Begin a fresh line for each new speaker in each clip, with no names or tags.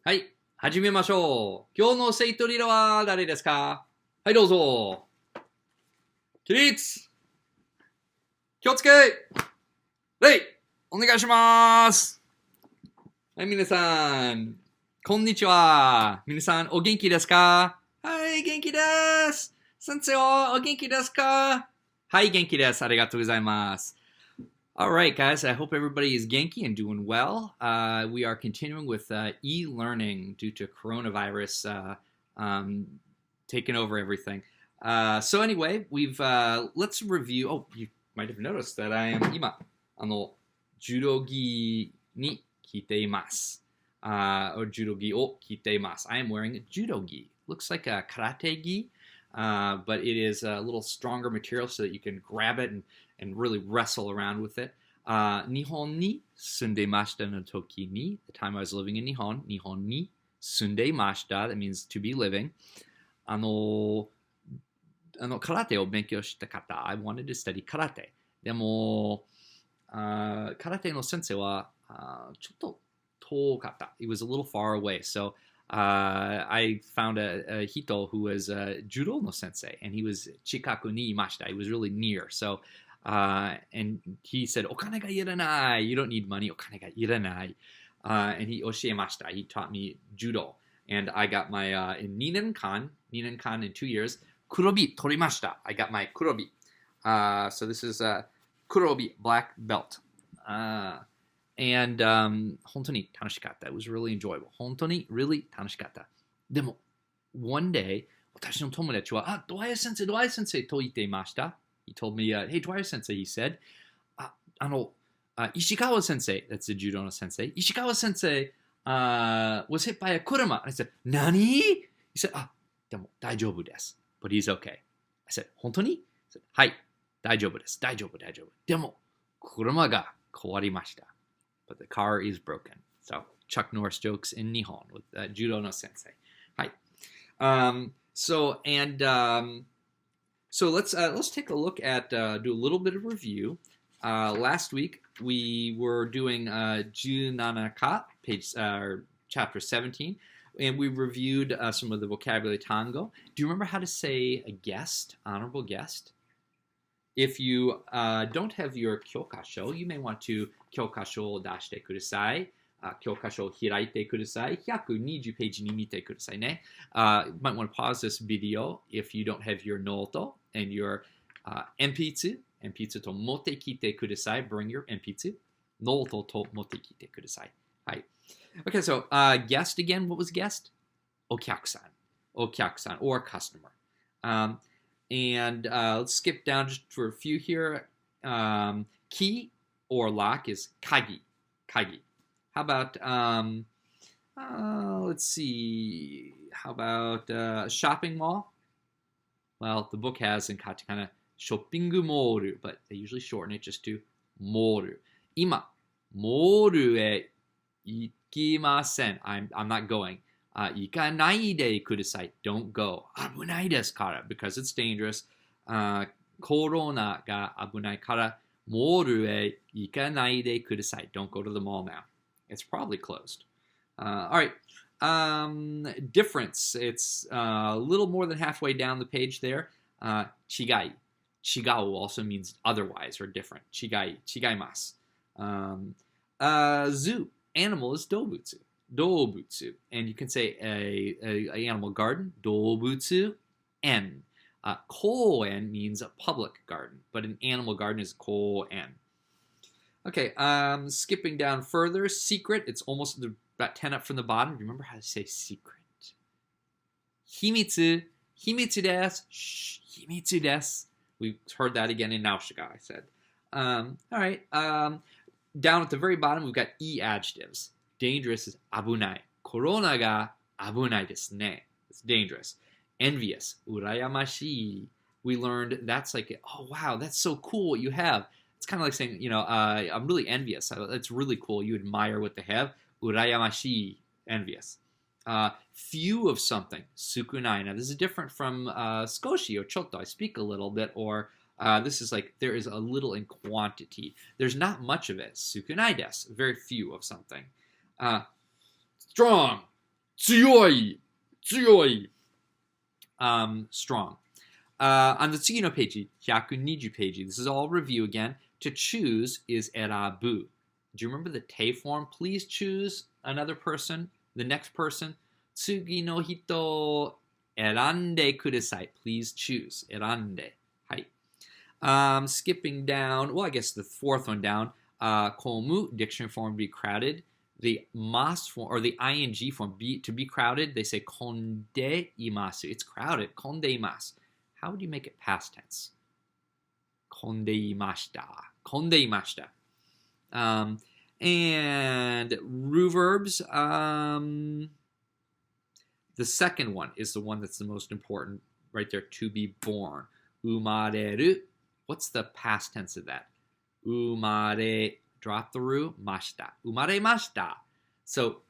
はい、始めましょう。今日の生徒リーダーは誰ですか？はい、どうぞ。起立、気をつけ、礼、お願いします。はい、皆さん、こんにちは。皆さん、お元気ですか？はい、元気です。先生はお元気ですか？はい、元気です。ありがとうございます。All right, guys. I hope everybody is Genki and doing well. We are continuing with e-learning due to coronavirus taking over everything. So anyway, we've let's review. Oh, you might have noticed that I am 今ジュドギに来ています。or ジュドギを着ています。I am wearing a judo gi. Looks like a karate gi, but it is a little stronger material so that you can grab it and really wrestle around with it. 日本に住んでましたの時に the time I was living in 日本に住んでいました that means to be living 空手を勉強した方 I wanted to study 空手でも空手の先生はちょっと遠かった it was a little far away so I found a hito who was a judo no sensei, and he was chikaku ni imashita. He was really near. So, and he said, "Okane ga iranai. You don't need money. Okane ga iranai." And he oshiemashita. He taught me judo, and I got my in Ninenkan in 2 years. Kurobi torimashita. I got my kurobi. So this is kurobi, black belt. And 本当に楽しかった。It was really enjoyable. 本当に really 楽しかった。でも、one day, 私の友達は、Dwyer sensei と言っていました。He told me, hey, Dwyer sensei, he said, 石川 sensei, that's the judo no sensei, 石川 sensei was hit by a kuruma. I said, 何? He said, でも大丈夫です。But he's okay. I said, 本当に? I said, はい、大丈夫です。大丈夫。でも、車が壊れました。But the car is broken. So Chuck Norris jokes in Nihon with Judo no Sensei. Hi. So let's take a look at do a little bit of review. Last week we were doing Junanaka page chapter 17, and we reviewed some of the vocabulary tango. Do you remember how to say a guest, honorable guest? If you don't have your kyokasho, you may want to 教科書を出してください。教科書を開いてください。120ページに見てくださいね。You might want to pause this video if you don't have your note and your 鉛筆と持ってきてください。Bring your 鉛筆。ノートと持ってきてください。はい。Okay, so guest again. What was guest? お客さん or customer. And let's skip down just for a few here. Key or lock is kagi. How about, let's see, how about shopping mall? Well, the book has in katakana shopping mall, but they usually shorten it just to mall. Ima, mall e ikimasen. I'm not going. Ikanai de kudasai. Don't go. Abunai desu kara, because it's dangerous. Corona ga abunai kara. Moru e ikanai de kudasai. Don't go to the mall now. It's probably closed. All right. Difference. It's a little more than halfway down the page there. Chigai. Chigao also means otherwise or different. Chigaimasu. Zoo. Animal is dobutsu. And you can say a animal garden. Dobutsu en. Koen means a public garden, but an animal garden is koen. Okay, skipping down further. Secret, it's almost about 10 up from the bottom. Remember how to say secret. Himitsu desu. Shh, himitsu desu. We heard that again in Naushiga, I said. All right, down at the very bottom, we've got e adjectives. Dangerous is abunai. Corona ga abunai desu ne. It's dangerous. Envious, urayamashi. We learned that's like, oh wow, that's so cool what you have. It's kind of like saying, I'm really envious. That's really cool. You admire what they have. Urayamashi, envious. Few of something, sukunai. Now this is different from skoshi or chotto. I speak a little bit, or this is like there is a little in quantity. There's not much of it. Sukunai desu, very few of something. Strong. tsuyoi, tsuyoi. Strong. On the 次のページ, 120ページ, this is all review again. To choose is erabu. Do you remember the te form? Please choose another person, the next person. 次の人選んでください. Please choose. 選んで. はい. Skipping down, well, I guess the fourth one down. Komu, dictionary form, be crowded. The mas form, or the ing form, to be crowded, they say konde imasu. It's crowded. Konde imasu. How would you make it past tense? Konde imashita. Konde imashita. And ruverbs. The second one is the one that's the most important right there, to be born. Umareru. What's the past tense of that? Umare, drop the ru, mashita. Umaremashita. So,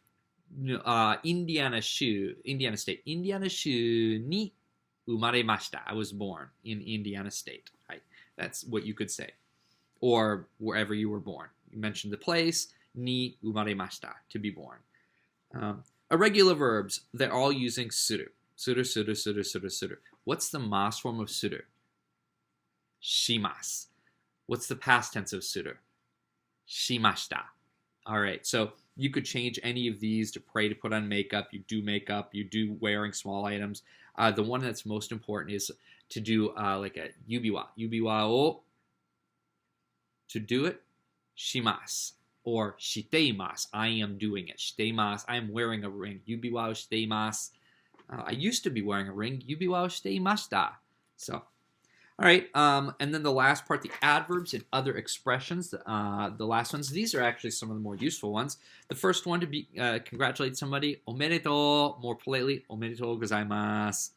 Indiana State. Indiana Shu ni umaremashita. I was born in Indiana State. Right? That's what you could say. Or wherever you were born. You mentioned the place, ni umaremashita, to be born. Irregular verbs, they're all using suru. Suru, suru, suru, suru, suru. What's the mas form of suru? Shimasu. What's the past tense of suru? Shimashita. All right, so you could change any of these to pray, to put on makeup. You do wearing small items. The one that's most important is to do like a yubiwa. Yubiwa o. To do it, shimasu. Or shiteimasu. I am doing it. Shiteimasu. I am wearing a ring. Yubiwa o shiteimasu. I used to be wearing a ring. Yubiwa o shiteimashita. So, all right. And then the last part, the adverbs and other expressions. The last ones. These are actually some of the more useful ones. The first one to be congratulate somebody. Omedetou. More politely, omedetou gozaimasu.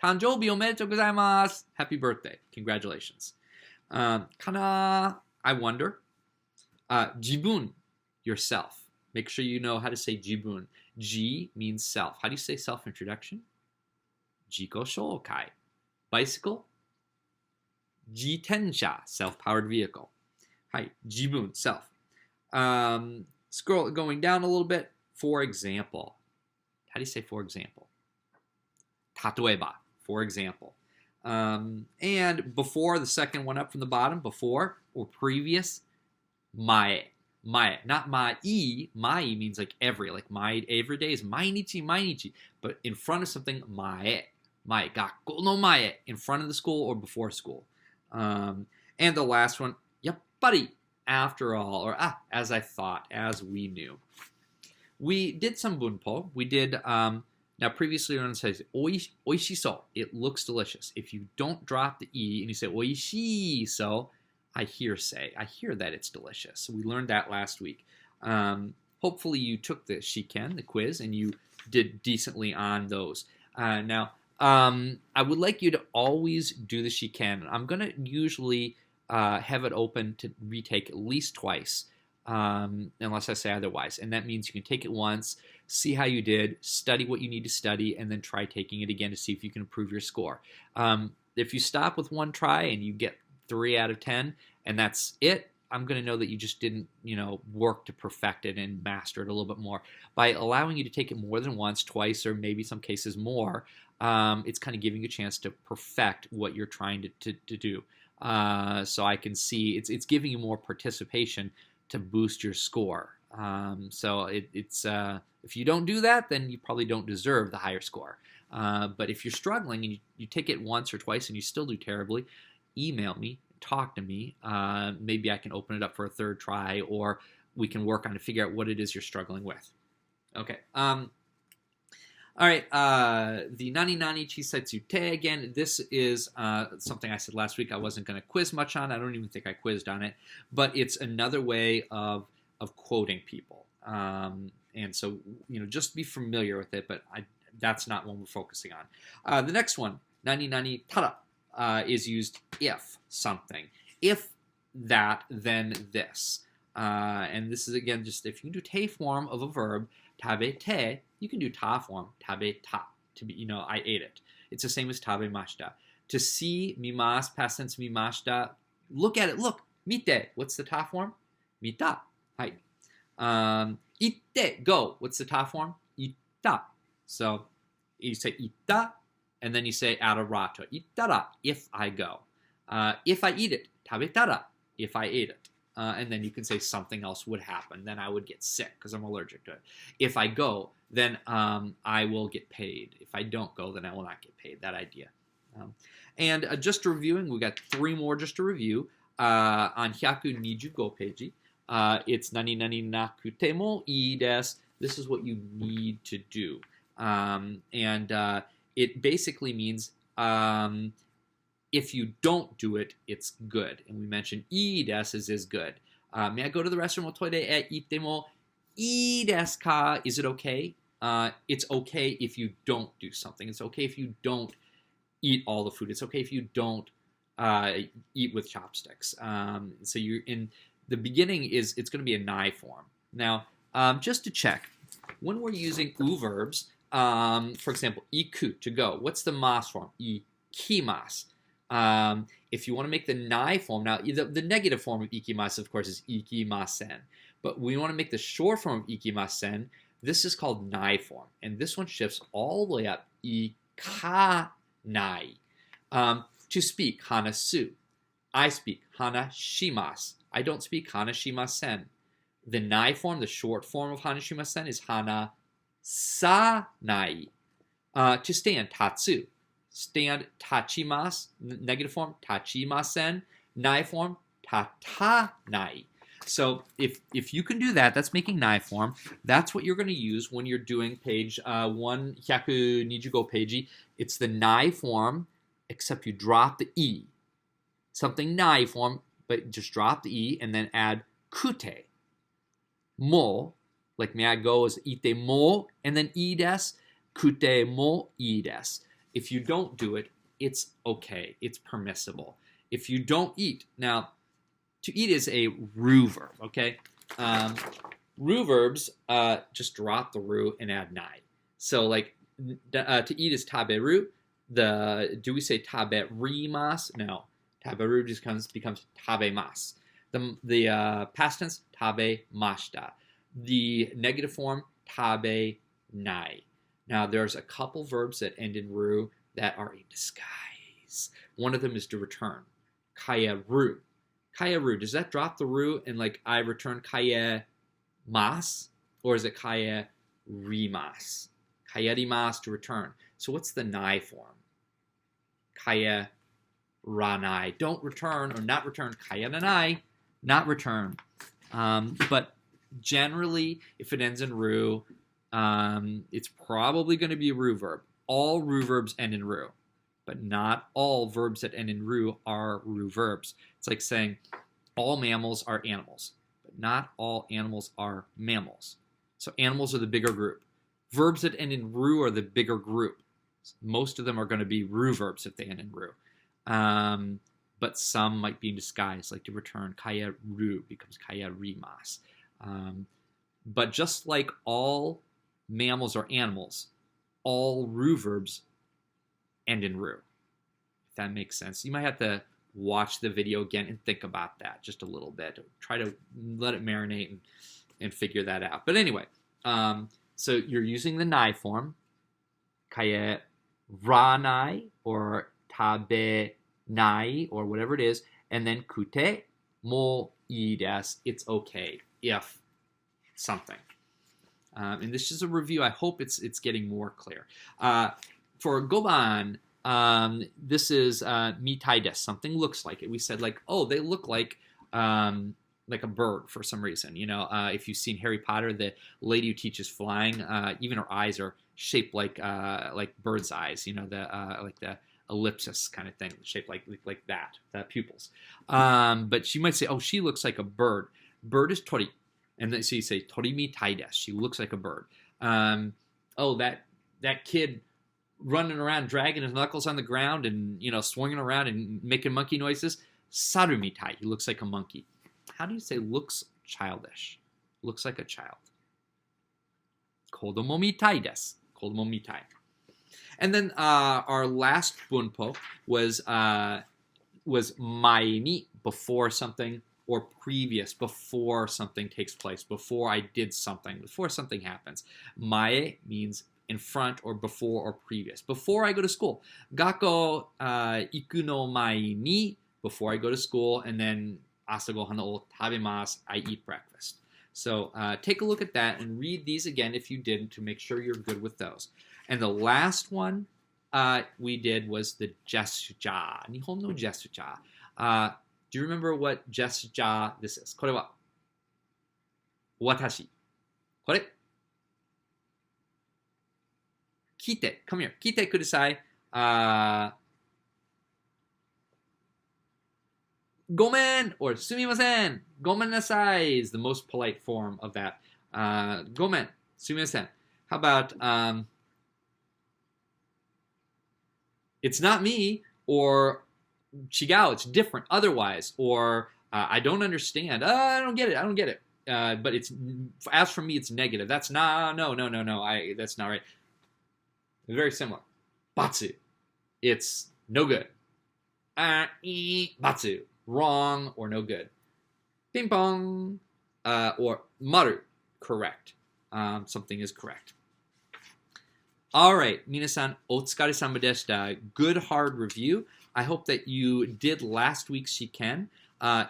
Tanjoubi omedetou gozaimasu. Happy birthday. Congratulations. Kana. I wonder. Jibun, yourself. Make sure you know how to say jibun. Ji means self. How do you say self-introduction? Jiko shoukai. Bicycle? Jitensha, self-powered vehicle. Hi, jibun, self. Going down a little bit. For example. How do you say for example? Tatoeba, for example. And before, the second one up from the bottom, before or previous, mae. Mae. Not mai. Mai means like every. Like every day is mainichi. But in front of something, mae. Mae. Gakko no mae. In front of the school or before school. And the last one, yappari. After all. Or as I thought. As we knew. We did some bunpo. We did, now previously everyone says, oishiso. It looks delicious. If you don't drop the e and you say oishiso, I hear that it's delicious. So we learned that last week. Hopefully you took the shiken, the quiz, and you did decently on those. Now, I would like you to always do the shiken. I'm going to usually have it open to retake at least twice, unless I say otherwise. And that means you can take it once, see how you did, study what you need to study, and then try taking it again to see if you can improve your score. If you stop with one try and you get 3 out of 10, and that's it, I'm going to know that you just didn't, work to perfect it and master it a little bit more. By allowing you to take it more than once, twice, or maybe some cases more, it's kind of giving you a chance to perfect what you're trying to do. So I can see it's giving you more participation to boost your score. So it's if you don't do that, then you probably don't deserve the higher score. But if you're struggling and you take it once or twice and you still do terribly, email me, talk to me. Maybe I can open it up for a third try, or we can work on to figure out what it is you're struggling with. Okay. All right. The nani nani chisetsu te again. This is something I said last week I wasn't going to quiz much on. I don't even think I quizzed on it, but it's another way of quoting people. And so just be familiar with it. But that's not one we're focusing on. The next one, nani nani tada. Is used if something. If that, then this. And this is, again, just if you do te form of a verb, tabe te, you can do ta form, tabe ta. To be, I ate it. It's the same as tabe mashita. To see, mimas, past tense mimashita. Look at it. Look. Mite. What's the ta form? Mita. Hi. Itte. Go. What's the ta form? Itu. itta. So you say itta, and then you say arato. Ittara, if I go. If I eat it, tabetara, if I ate it. And then you can say something else would happen. Then I would get sick because I'm allergic to it. If I go, then I will get paid. If I don't go, then I will not get paid. That idea. And just reviewing, we got 3 more just to review. On 125 page, it's nani nani nakute mo ii desu. This is what you need to do. It basically means if you don't do it, it's good. And we mentioned ii desu is good. May I go to the restroom?Toire e ite mo ii desu ka? Is it okay? It's okay if you don't do something. It's okay if you don't eat all the food. It's okay if you don't eat with chopsticks. So you're in the beginning it's going to be a nai form. Now, just to check, when we're using u verbs, for example, iku, to go, what's the mas form? Ikimasu. If you want to make the nai form, now the negative form of ikimasu, of course, is ikimasen. But we want to make the short form of ikimasen. This is called nai form. And this one shifts all the way up. Ikanai. To speak, hanasu. I speak, hanashimasu. I don't speak, hanashimasen. The nai form, the short form of hanashimasen, is hanasanai. To stand, tatsu. Stand, tachimasu. Negative form, tachimasen. Nai form, tatanai. So if you can do that, that's making nai form. That's what you're going to use when you're doing page 125 page. It's the nai form, except you drop the e. Something nai form, but just drop the e and then add kute. Mo, like may I go is ite mo, and then ii desu, kute mo ii desu. If you don't do it, it's okay. It's permissible. If you don't eat, now, to eat is a ru verb, okay? Ru verbs, just drop the ru and add nai. So, like, to eat is taberu. Do we say taberimasu? No. Taberu just becomes tabemasu. The past tense, tabemashita. The negative form, tabenai. Now, there's a couple verbs that end in ru that are a disguise. One of them is to return. Kayaru. Kayaru, does that drop the ru and like I return kayemasu? Or is it kayarimasu? Kayarimasu to return. So what's the nai form? Kayaranai. Don't return or not return. Kayaranai, not return. But generally, if it ends in ru, it's probably going to be a ru verb. All ru verbs end in ru, but not all verbs that end in ru are ru verbs. It's like saying all mammals are animals, but not all animals are mammals. So animals are the bigger group. Verbs that end in ru are the bigger group. Most of them are going to be ru verbs if they end in ru. But some might be in disguise, like to return kaya ru becomes kaya rimas. But just like all mammals are animals, all ru verbs end in ru. If that makes sense. You might have to watch the video again and think about that just a little bit. Try to let it marinate and figure that out. But anyway, so you're using the nai form, kaya ranai or tabe nai or whatever it is, and then kute mo ii desu. It's okay if something. And this is a review. I hope it's getting more clear. For goban, this is mitai desu. Something looks like it. We said like, oh, they look like a bird for some reason. You know, if you've seen Harry Potter, the lady who teaches flying, even her eyes are shaped like bird's eyes. You know, like the ellipsis kind of thing, shaped like that, the pupils. But she might say, oh, she looks like a bird. Bird is tori. And then so you say, tori mitai desu. She looks like a bird. Oh, that kid running around, dragging his knuckles on the ground and, you know, swinging around and making monkey noises. Saru mitai. He looks like a monkey. How do you say looks childish? Looks like a child. Kodomo mitai desu. Kodomo mitai. And then our last bunpo was mae ni, before something, or previous, before something takes place, before I did something, before something happens. Mae means in front or before or previous. Before I go to school. 学校行くの前に before I go to school, and then 朝ごはんを食べます. I eat breakfast. So take a look at that and read these again if you didn't to make sure you're good with those. And the last one we did was the gesture. 日本の gesture. Do you remember what gesture this is? これは私。これ聞いて。Come here. 聞いてください。ごめん or すみません。ごめんなさい is the most polite form of that. ごめん。すみません. How about it's not me, or 違う, it's different, otherwise, or I don't understand. I don't get it. But it's, as for me, it's negative. That's no. That's not right. Very similar. Batsu. It's no good. Batsu. Wrong or no good. Ping pong. Or maru. Correct. Something is correct. All right, 皆さん、お疲れ様でした. Good hard review. I hope that you did last week's Shiken.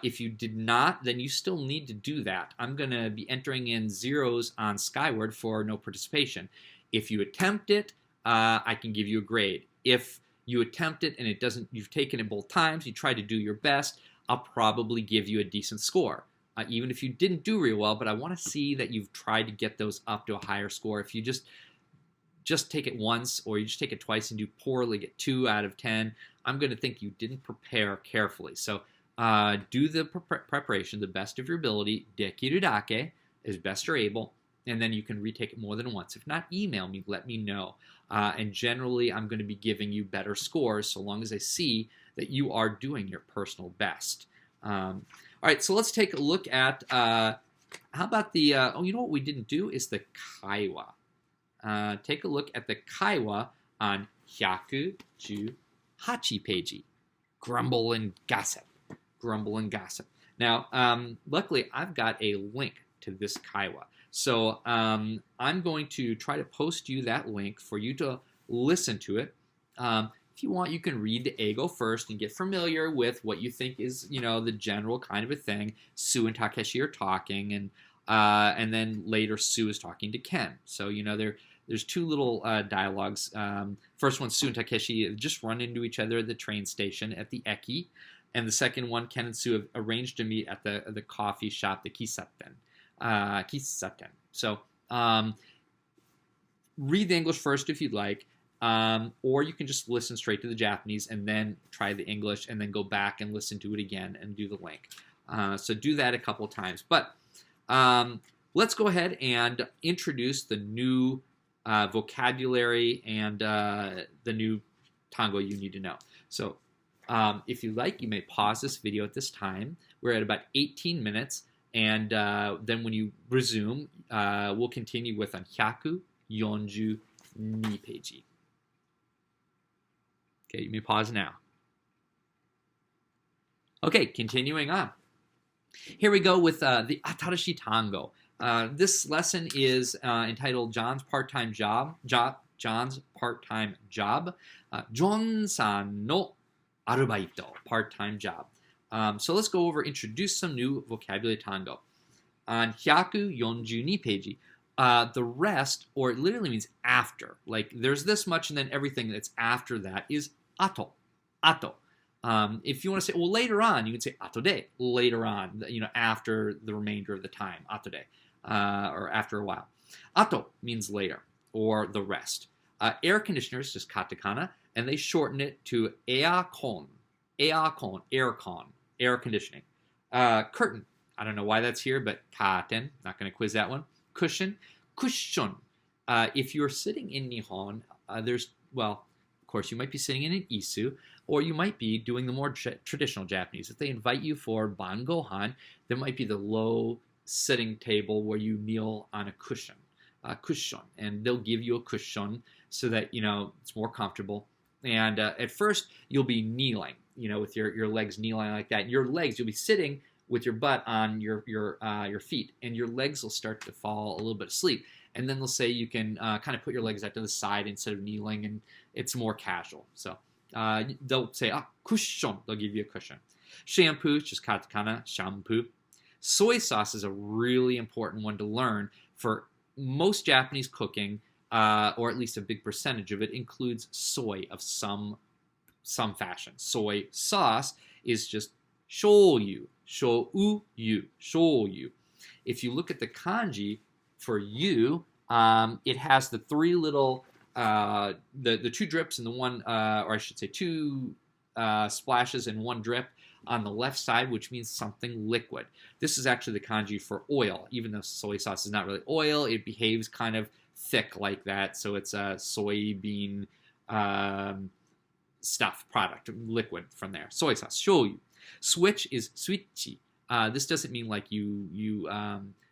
If you did not, then you still need to do that. I'm going to be entering in zeros on Skyward for no participation. If you attempt it, I can give you a grade. If you attempt it and you've taken it both times, you try to do your best, I'll probably give you a decent score. Even if you didn't do real well, but I want to see that you've tried to get those up to a higher score. If you just take it once, or you just take it twice and do poorly, get 2 out of 10, I'm going to think you didn't prepare carefully. So do the preparation, the best of your ability, dekiru dake, as best you're able, and then you can retake it more than once. If not, email me, let me know. And generally, I'm going to be giving you better scores so long as I see that you are doing your personal best. All right, so let's take a look at, how about the, you know what we didn't do is the kaiwa. Take a look at the kaiwa on 118 page. Grumble and gossip. Now, luckily, I've got a link to this kaiwa. So I'm going to try to post you that link for you to listen to it. If you want, you can read the eigo first and get familiar with what you think is, the general kind of a thing. Sue and Takeshi are talking, and then later Sue is talking to Ken. So, there's 2 little dialogues. First one, Sue and Takeshi just run into each other at the train station at the eki. And the second one, Ken and Sue have arranged to meet at the coffee shop, the kisaten. So read the English first if you'd like, or you can just listen straight to the Japanese and then try the English and then go back and listen to it again and do the link. So do that a couple times. But let's go ahead and introduce the new vocabulary and the new tango you need to know. So if you like, you may pause this video at this time. We're at about 18 minutes, and then when you resume, we'll continue with on 142 page. Okay, you may pause now. Okay, continuing on. Here we go with the Atarashi Tango. This lesson is entitled John's Part-Time Job. John's Part-Time Job. John-san no arubaito. Part-Time job. So let's go over, introduce some new vocabulary tango. On 142 page, the rest, or it literally means after. Like there's this much and then everything that's after that is ato. Ato. If you want to say, well, later on, you can say atode, later on, after the remainder of the time, atode, or after a while. Ato means later, or the rest. Air conditioners, just katakana, and they shorten it to aircon, air conditioning. Curtain, I don't know why that's here, but katen, not going to quiz that one. Cushion, cushion. If you're sitting in Nihon, of course, you might be sitting in an isu, or you might be doing the more traditional Japanese. If they invite you for bangohan, there might be the low sitting table where you kneel on a cushion, and they'll give you a cushion so that it's more comfortable. And at first, you'll be kneeling, with your legs kneeling like that. Your legs, you'll be sitting with your butt on your feet, and your legs will start to fall a little bit asleep. And then they'll say you can kind of put your legs out to the side instead of kneeling, and it's more casual. So they'll say, cushion. They'll give you a cushion. Shampoo, just katakana, shampoo. Soy sauce is a really important one to learn. For most Japanese cooking, or at least a big percentage of it, includes soy of some fashion. Soy sauce is just shoyu, shoyu. If you look at the kanji for you, it has the three little, the two drips and the one, or I should say two splashes and one drip on the left side, which means something liquid. This is actually the kanji for oil. Even though soy sauce is not really oil, it behaves kind of thick like that. So it's a soybean stuff, product, liquid from there. Soy sauce, shoyu. Switch is suichi. This doesn't mean like you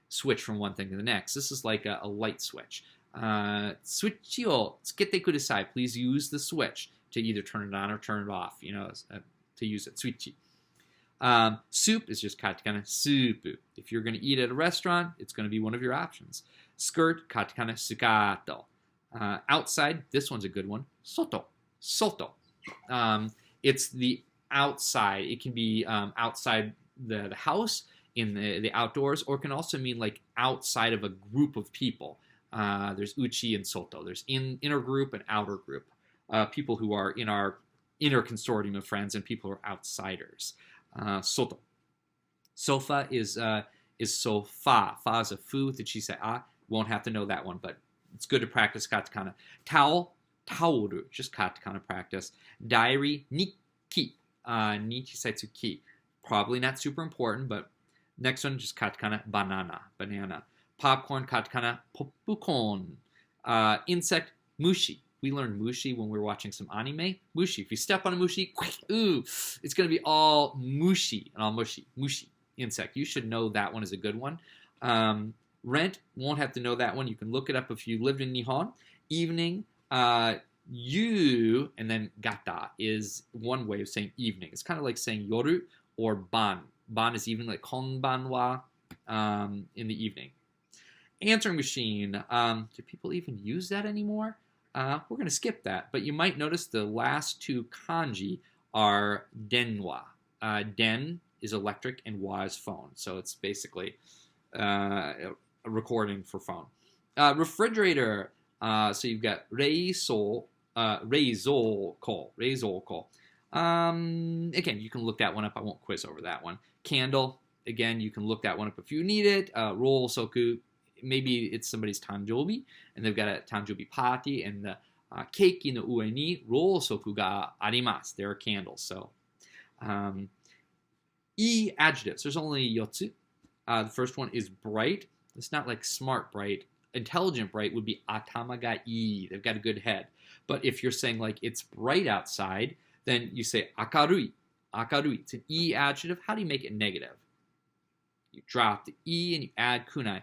switch from one thing to the next. This is like a light switch. Switchi o tsukete kudasai. Please use the switch to either turn it on or turn it off. To use it. Switchi. Soup is just katakana supu. If you're going to eat at a restaurant, it's going to be one of your options. Skirt, katakana sukato. Outside, this one's a good one. Soto. It's the outside. It can be outside the house, in the outdoors, or it can also mean like outside of a group of people. There's uchi and soto. There's inner group and outer group. People who are in our inner consortium of friends and people who are outsiders. Soto. Sofa is sofa. Fa is a fu with the chisai a. Won't have to know that one, but it's good to practice katakana. Towel, taoru, just katakana practice. Diary, nikki. Ni chisai tsuki. Probably not super important, but next one, just katakana, banana. Popcorn, katakana, popcorn. Insect, mushi. We learned mushi when we were watching some anime. Mushi. If you step on a mushi, ooh, it's going to be all mushi and all mushy. Mushi. Insect. You should know that one is a good one. Rent. Won't have to know that one. You can look it up if you lived in Nihon. Evening. You and then gata is one way of saying evening. It's kind of like saying yoru or ban. Ban is evening, like konbanwa in the evening. Answering machine. Do people even use that anymore? We're going to skip that, but you might notice the last two kanji are denwa. Den is electric and wa is phone, so it's basically a recording for phone. Refrigerator. So you've got reizouko. Again, you can look that one up. I won't quiz over that one. Candle. Again, you can look that one up if you need it. Rosoku. Maybe it's somebody's tanjobi, and they've got a tanjobi party, and the keiki no ue ni rosoku ga arimasu. There are candles. So, adjectives. There's only yotsu. The first one is bright. It's not like smart bright. Intelligent bright would be atama ga ii. They've got a good head. But if you're saying like it's bright outside, then you say akarui. Akarui. It's an e adjective. How do you make it negative? You drop the e and you add kunai.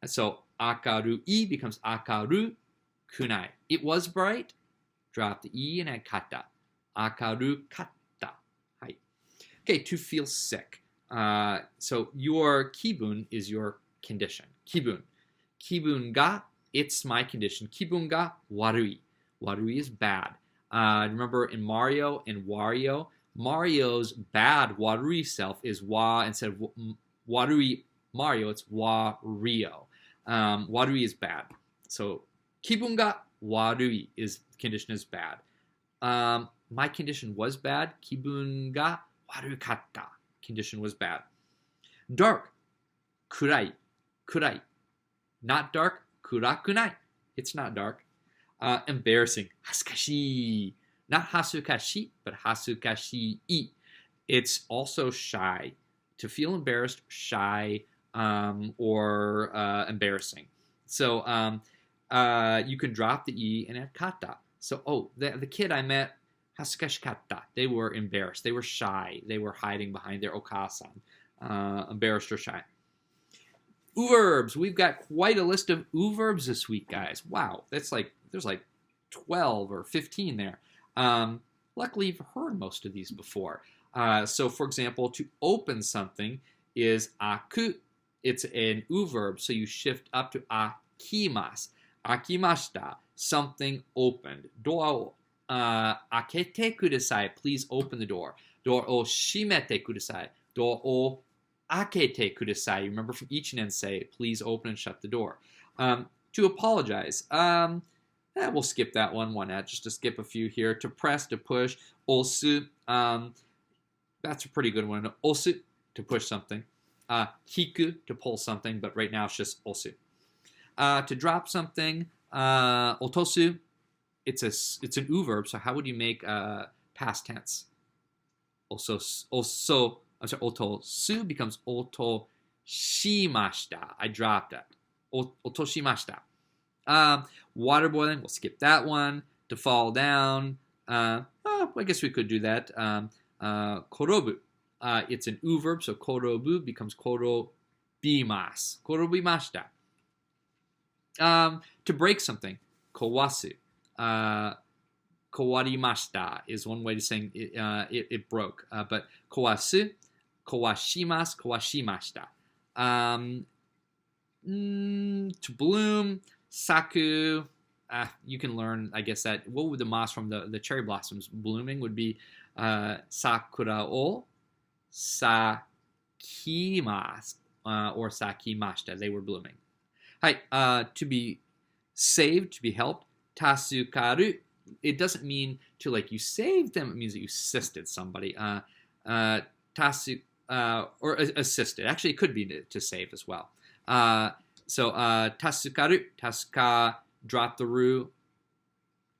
So akarui becomes akaru kunai. It was bright. Drop the e and add kata. Akaru kata. Hai. Okay, to feel sick. So your kibun is your condition. Kibun. Kibun ga, it's my condition. Kibun ga warui. Warui is bad. Remember in Mario and Wario, Mario's bad warui self is wa instead of warui Mario, it's Wario. Warui is bad. So, kibun ga warui is condition is bad. My condition was bad. Kibun ga warukatta. Condition was bad. Dark. Kurai. Kurai. Not dark. Kurakunai. It's not dark. Embarrassing. Hasukashi. Not hasukashi, but hasukashii. It's also shy. To feel embarrassed, shy, or embarrassing. So you can drop the e and add kata. So, the kid I met, hasukashikata. They were embarrassed. They were shy. They were hiding behind their okasan. Embarrassed or shy. Verbs. We've got quite a list of verbs this week, guys. Wow, there's like 12 or 15 there. Luckily, you've heard most of these before. So, for example, to open something is aku. It's an verb, so you shift up to akimasu. Akimashita. Something opened. Door akete kudasai. Please open the door. Door o shimete kudasai. Door o akete kudasai. Remember from Ichinen say, please open and shut the door. To apologize. We'll skip that one. Why not? Just to skip a few here. To press, to push. Osu. That's a pretty good one. Osu, to push something. Hiku, to pull something, but right now it's just osu. To drop something. Otosu. It's an u verb, so how would you make past tense? Otosu becomes otoshimashita. I dropped it. Otoshimashita. Water boiling, we'll skip that one. To fall down, I guess we could do that. Korobu, it's an u verb, so korobu becomes korobimasu. Korobimashita. To break something, kawasu. Kawarimashita is one way to saying it broke. But kawasu, kawashimasu, kawashimashita. To bloom, saku. You can learn, I guess, that what would the mas from the cherry blossoms blooming would be sakura o sakimasu or sakimashita. They were blooming. To be saved, to be helped. Tasukaru. It doesn't mean to like you saved them. It means that you assisted somebody. Tasu or assisted. Actually, it could be to save as well. So tasukaru, tasuka, drop the ru.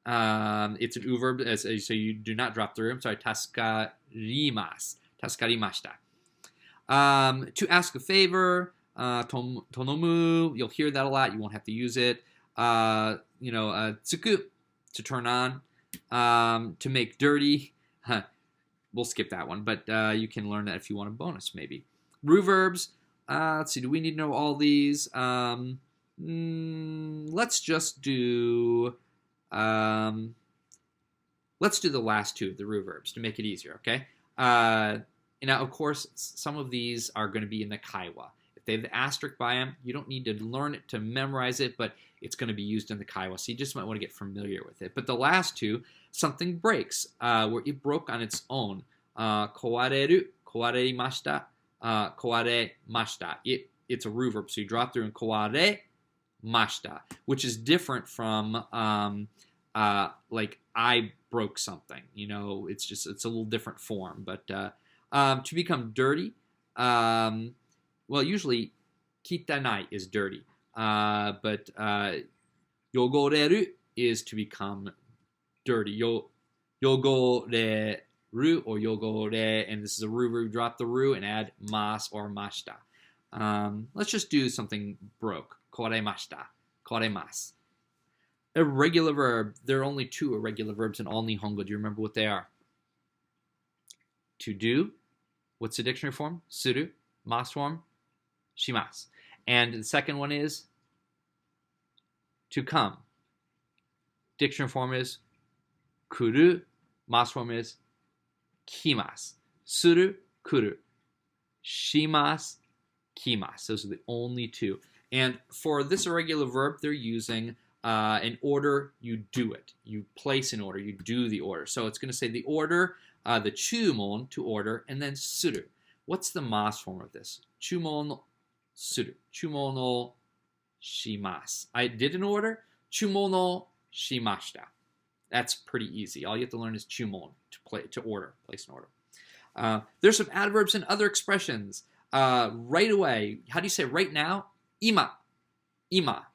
It's an u verb, so you do not drop the ru. I'm sorry, tasukarimasu, tasukarimashita. To ask a favor, tonomu. You'll hear that a lot. You won't have to use it. Tsuku, to turn on. To make dirty. We'll skip that one, but you can learn that if you want a bonus, maybe. Ru verbs. Let's see. Do we need to know all these? Let's just do. Let's do the last two of the ru verbs to make it easier. Okay. Now, of course, some of these are going to be in the kaiwa. If they have the asterisk by them, you don't need to learn it to memorize it, but it's going to be used in the kaiwa, so you just might want to get familiar with it. But the last two, something breaks, where it broke on its own. Kawareru, kawareimashita, kawaremashita. It's a ru verb, so you drop through in kawaremashita, which is different from like I broke something. It's a little different form. But to become dirty, well, usually kitanai is dirty. But yogoreru is to become dirty. Yogoreru or yogore, and this is a ru, drop the ru and add mas or mashita. Let's just do something broke. Koremashita. Koremasu. Irregular verb. There are only two irregular verbs in all Nihongo. Do you remember what they are? To do. What's the dictionary form? Suru. Mas form. Shimasu. And the second one is to come. Dictionary form is kuru. Mas form is kimasu. Suru, kuru. Shimasu, kimasu. Those are the only two. And for this irregular verb, they're using an order, you do it. You place an order, you do the order. So it's going to say the order, the chumon, to order, and then suru. What's the mas form of this? Chumon suru. Chumono shimasu. I did an order. Chumono shimashita. That's pretty easy. All you have to learn is chumon, to order, place an order. There's some adverbs and other expressions. Right away. How do you say right now? Ima. Ima.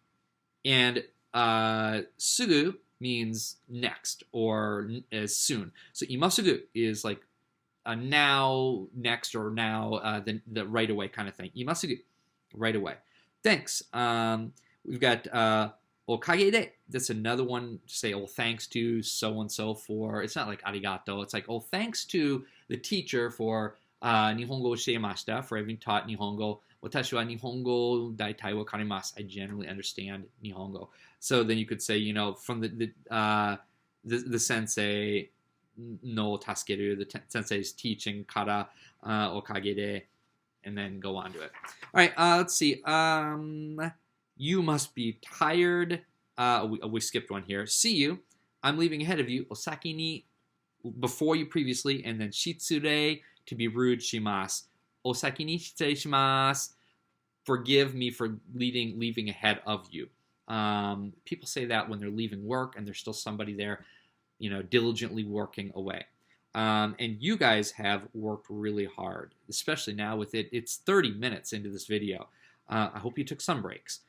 And sugu means next or as soon. So imasugu is like a now, next, or now, the right away kind of thing. Imasugu, right away. Thanks. We've got okage de. That's another one to say, oh, thanks to so-and-so for, it's not like arigato. It's like, oh, thanks to the teacher for Nihongo shiemashita, for having taught Nihongo. Watashi wa Nihongo daitai wa karimasu. I generally understand Nihongo. So then you could say, from the sensei no tasukeru, the sensei's teaching kara okage de, and then go on to it. All right, let's see. You must be tired. We skipped one here. See you. I'm leaving ahead of you. Osaki ni, before you previously, and then shitsure, to be rude, shimasu. Osaki ni shitsure shimasu. Forgive me for leaving ahead of you. People say that when they're leaving work and there's still somebody there, diligently working away. And you guys have worked really hard, especially now with it. It's 30 minutes into this video. I hope you took some breaks.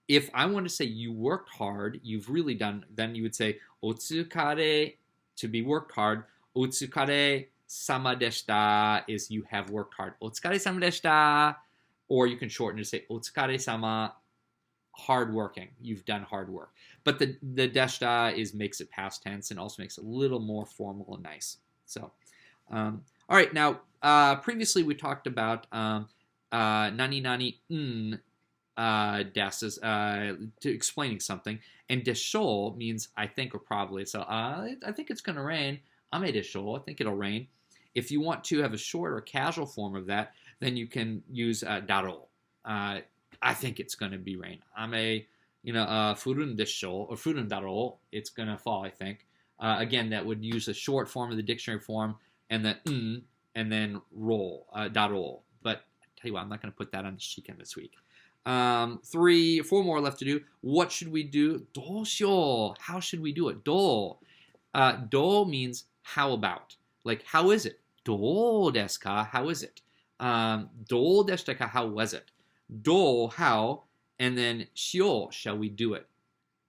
If I want to say you worked hard, you've really done, then you would say otsukare, to be worked hard. Otsukare sama deshita is you have worked hard. Otsukare sama deshita. Or you can shorten it to say otsukare sama, hard working. You've done hard work. But the deshita makes it past tense and also makes it a little more formal and nice. So, all right. Now, previously we talked about nani nani desu to explaining something, and desho means I think or probably. So I think it's going to rain. Ame desho. I think it'll rain. If you want to have a short or casual form of that, then you can use daro. I think it's going to be rain. Ame, furun desho or furun daro. It's going to fall, I think. Again, that would use a short form of the dictionary form, and then and then roll, daro. But I tell you what, I'm not going to put that on the shiken this week. 4 more left to do. What should we do? Doshyo. How should we do it? Do. Do means how about. Like, how is it? Do desu ka? How is it? Do deshita ka? How was it? Do, how, and then shio, shall we do it?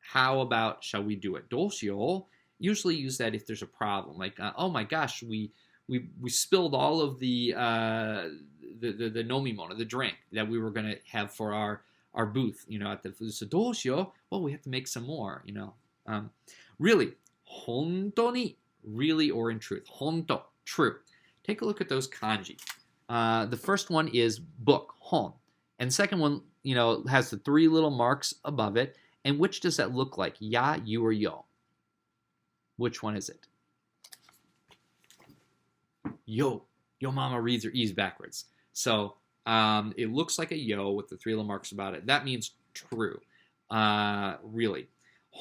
How about shall we do it? Do shio. Usually use that if there's a problem. Like, oh my gosh, we spilled all of the nomimono, the drink that we were going to have for our booth, at the food. So do shio. Well, we have to make some more, Really, honto ni, really or in truth. Honto, true. Take a look at those kanji. The first one is book, hon. And the second one, has the 3 little marks above it. And which does that look like? Ya, you, or yo? Which one is it? Yo. Yo mama reads her E's backwards. So it looks like a yo with the 3 little marks about it. That means true. Really.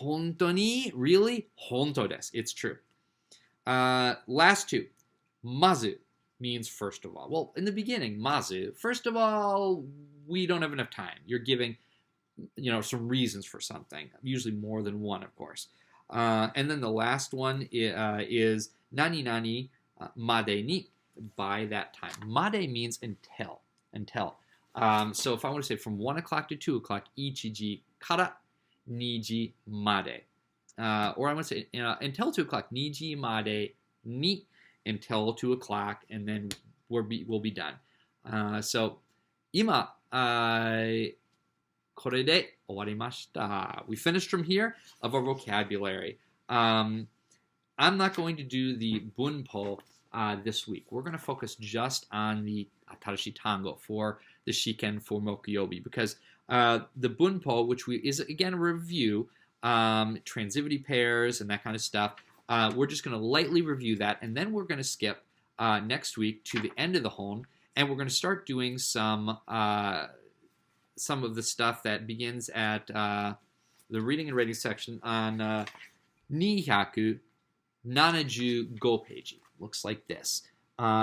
Honto ni, really? Honto desu. It's true. Last 2. Mazu means first of all. Well, in the beginning, mazu, first of all, we don't have enough time. You're giving, some reasons for something, usually more than one, of course. And then the last one is nani nani made ni, by that time. Made means until. So if I want to say from 1 o'clock to 2 o'clock, ichiji kara niji made. Or I want to say until 2 o'clock, niji made ni, until 2 o'clock, and then we'll be done. So, ima, kore de owarimashita. We finished from here of our vocabulary. I'm not going to do the bunpo this week. We're going to focus just on the atarashi tango for the shiken for mokuyobi, because the bunpo, which is again a review, transitivity pairs and that kind of stuff. We're just going to lightly review that, and then we're going to skip next week to the end of the hon, and we're going to start doing some of the stuff that begins at the reading and writing section on 275 page. Looks like this.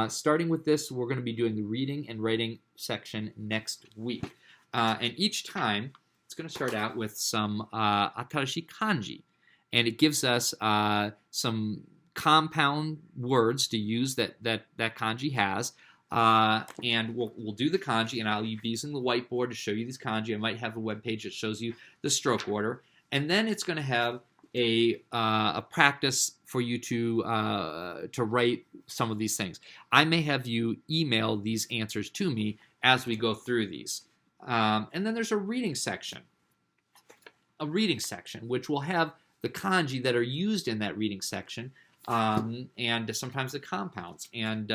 Starting with this, we're going to be doing the reading and writing section next week. And each time, it's going to start out with some atarashi kanji. And it gives us some compound words to use that kanji has. And we'll do the kanji, and I'll be using the whiteboard to show you these kanji. I might have a web page that shows you the stroke order. And then it's going to have a practice for you to write some of these things. I may have you email these answers to me as we go through these. And then there's a reading section. Which will have the kanji that are used in that reading section, and sometimes the compounds. And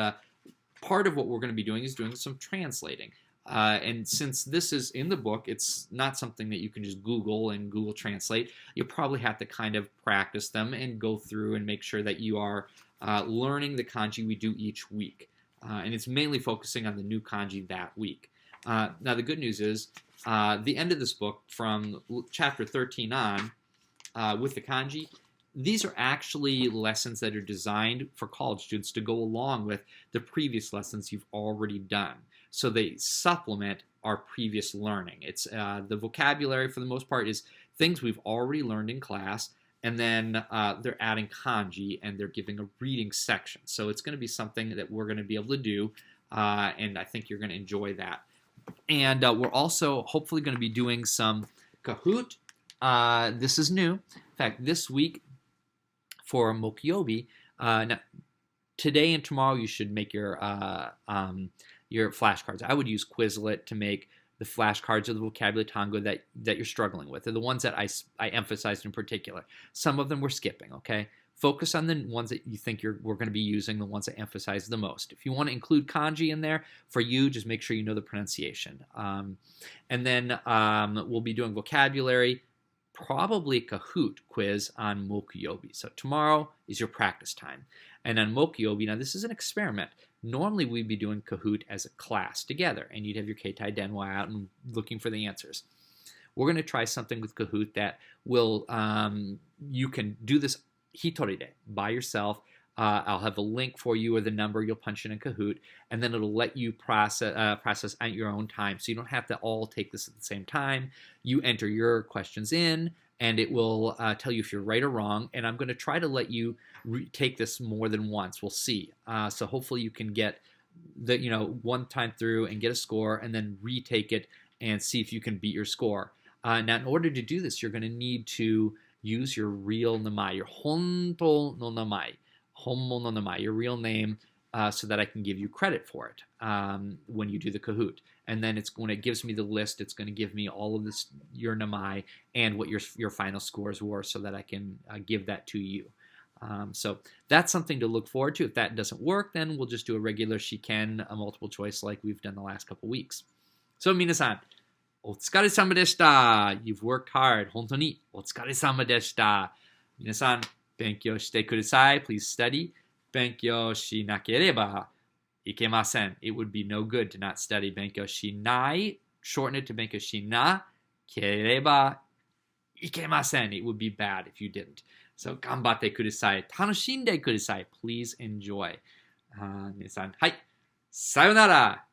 part of what we're going to be doing is doing some translating. And since this is in the book, it's not something that you can just Google and Google Translate. You'll probably have to kind of practice them and go through and make sure that you are learning the kanji we do each week. And it's mainly focusing on the new kanji that week. Now, the good news is the end of this book, from chapter 13 on, with the kanji, these are actually lessons that are designed for college students to go along with the previous lessons you've already done. So they supplement our previous learning. It's the vocabulary, for the most part, is things we've already learned in class, and then they're adding kanji, and they're giving a reading section. So it's going to be something that we're going to be able to do, and I think you're going to enjoy that. And we're also hopefully going to be doing some Kahoot. This is new. In fact, this week for Mokyobi, now, today and tomorrow you should make your flashcards. I would use Quizlet to make the flashcards of the vocabulary tango that you're struggling with. They're the ones that I emphasized in particular. Some of them we're skipping, okay? Focus on the ones that you think we're going to be using, the ones that emphasize the most. If you want to include kanji in there, for you, just make sure you know the pronunciation. And then we'll be doing vocabulary, probably a Kahoot quiz on Mokyobi. So tomorrow is your practice time. And on Mokyobi, now this is an experiment. Normally we'd be doing Kahoot as a class together, and you'd have your Keitai Denwa out and looking for the answers. We're going to try something with Kahoot that will, you can do this hitoride, by yourself. I'll have a link for you or the number you'll punch in Kahoot, and then it'll let you process at your own time. So you don't have to all take this at the same time. You enter your questions in, and it will tell you if you're right or wrong. And I'm going to try to let you take this more than once. We'll see. So hopefully you can get the one time through and get a score, and then retake it and see if you can beat your score. Now, in order to do this, you're going to need to use your real namae, your honto no namae, honmo no namae, your real name, so that I can give you credit for it when you do the Kahoot. And then when it gives me the list, it's going to give me all of this, your namae, and what your final scores were, so that I can give that to you. So that's something to look forward to. If that doesn't work, then we'll just do a regular shiken, a multiple choice like we've done the last couple weeks. So, minasan, お疲れ様でした。You've worked hard. 本当にお疲れ様でした。皆さん、勉強してください. Please study. 勉強しなければいけません. It would be no good to not study. 勉強しない. Shorten it to 勉強しなければいけません. It would be bad if you didn't. So 頑張ってください. 楽しんでください. Please enjoy. 皆さん、はい。さよなら.